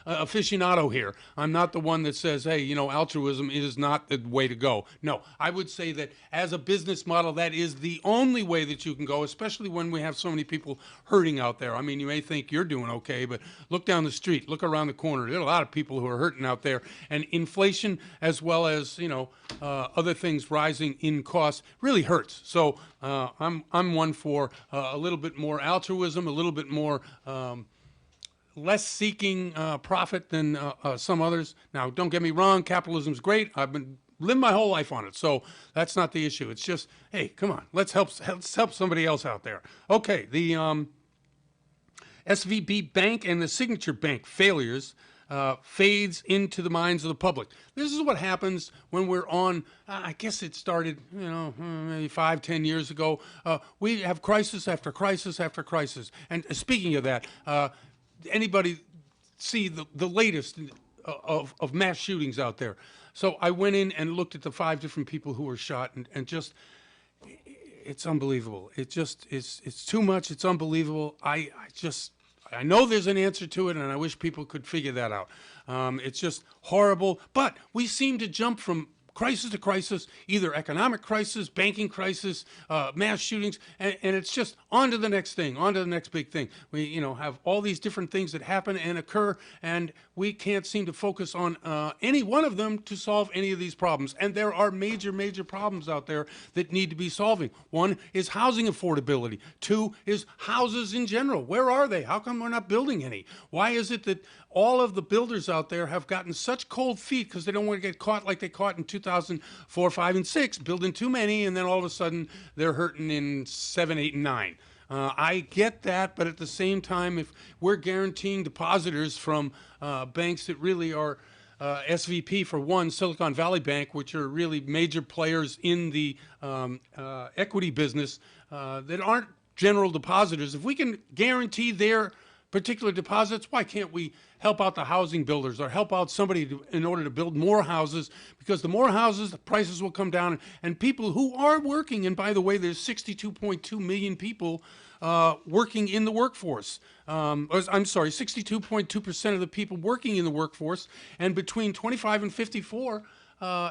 aficionado here. I'm not the one that says, hey, altruism is not the way to go. No, I would say that as a business model, that is the only way that you can go, especially when we have so many people hurting out there. I mean, you may think you're doing okay, but look down the street, look around the corner. There are a lot of people who are hurting out there. And inflation, as well as, other things rising in costs, really hurts. So I'm one for a little bit more altruism, a little bit more less seeking profit than some others. Now, don't get me wrong, capitalism's great. I've been living my whole life on it, so that's not the issue. It's just, hey, come on, let's help somebody else out there. Okay, the SVB Bank and the Signature Bank failures fades into the minds of the public. This is what happens when we're on, I guess it started, maybe 5-10 years ago. We have crisis after crisis after crisis. And speaking of that, anybody see the latest of mass shootings out there? So I went in and looked at the 5 different people who were shot, and just, it's unbelievable. It's too much. It's unbelievable. I know there's an answer to it, and I wish people could figure that out. It's just horrible. But we seem to jump from crisis to crisis, either economic crisis, banking crisis, mass shootings, and it's just on to the next thing, on to the next big thing. We, have all these different things that happen and occur, and we can't seem to focus on any one of them to solve any of these problems. And there are major, major problems out there that need to be solving. One is housing affordability. 2 is houses in general. Where are they? How come we're not building any? Why is it that all of the builders out there have gotten such cold feet because they don't want to get caught like they caught in 2004, 5, and 6, building too many, and then all of a sudden they're hurting in 7, 8, and 9. I get that, but at the same time, if we're guaranteeing depositors from banks that really are SVP for one, Silicon Valley Bank, which are really major players in the equity business that aren't general depositors, if we can guarantee their particular deposits, why can't we help out the housing builders or help out somebody in order to build more houses? Because the more houses, the prices will come down, and people who are working, and by the way, there's 62.2 million people working in the workforce. I'm sorry, 62.2% of the people working in the workforce, and between 25 and 54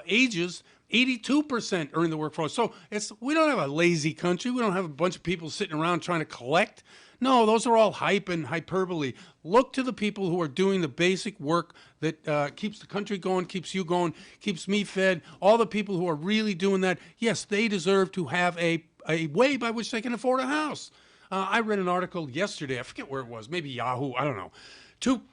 ages, 82% are in the workforce. So we don't have a lazy country. We don't have a bunch of people sitting around trying to collect. No, those are all hype and hyperbole. Look to the people who are doing the basic work that keeps the country going, keeps you going, keeps me fed. All the people who are really doing that, yes, they deserve to have a way by which they can afford a house. I read an article yesterday, I forget where it was, maybe Yahoo, I don't know.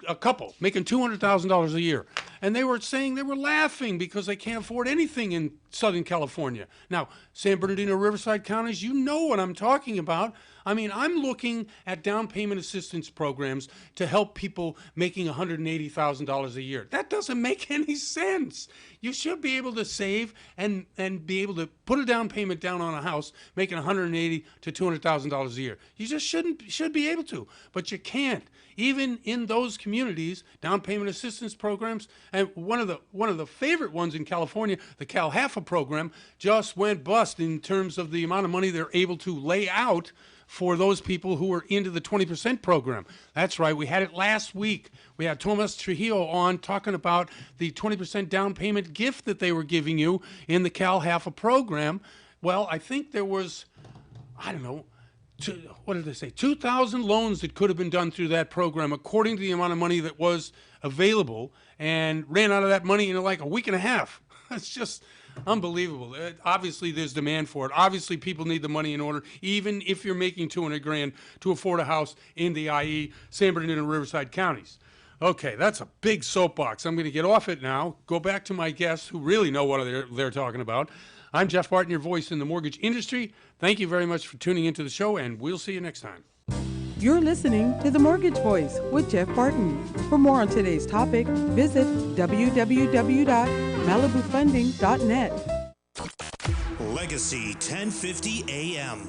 A couple making $200,000 a year. And they were saying they were laughing because they can't afford anything in Southern California. Now, San Bernardino, Riverside counties, you know what I'm talking about. I mean, I'm looking at down payment assistance programs to help people making $180,000 a year. That doesn't make any sense. You should be able to save and be able to put a down payment down on a house making $180,000 to $200,000 a year. You just should be able to, but you can't. Even in those communities, down payment assistance programs, and one of the favorite ones in California, the CalHFA program, just went bust in terms of the amount of money they're able to lay out for those people who are into the 20% program. That's right, we had it last week. We had Tomas Trujillo on talking about the 20% down payment gift that they were giving you in the CalHFA program. Well, I think there was, I don't know, what did they say? 2,000 loans that could have been done through that program according to the amount of money that was available, and ran out of that money in like a week and a half. It's just unbelievable. Obviously, there's demand for it. Obviously, people need the money in order, even if you're making $200,000 to afford a house in the IE, San Bernardino and Riverside counties. Okay, that's a big soapbox. I'm going to get off it now, go back to my guests who really know what they're talking about. I'm Jeff Barton, your voice in the mortgage industry. Thank you very much for tuning into the show, and we'll see you next time. You're listening to The Mortgage Voice with Jeff Barton. For more on today's topic, visit www.malibufunding.net. Legacy 1050 AM.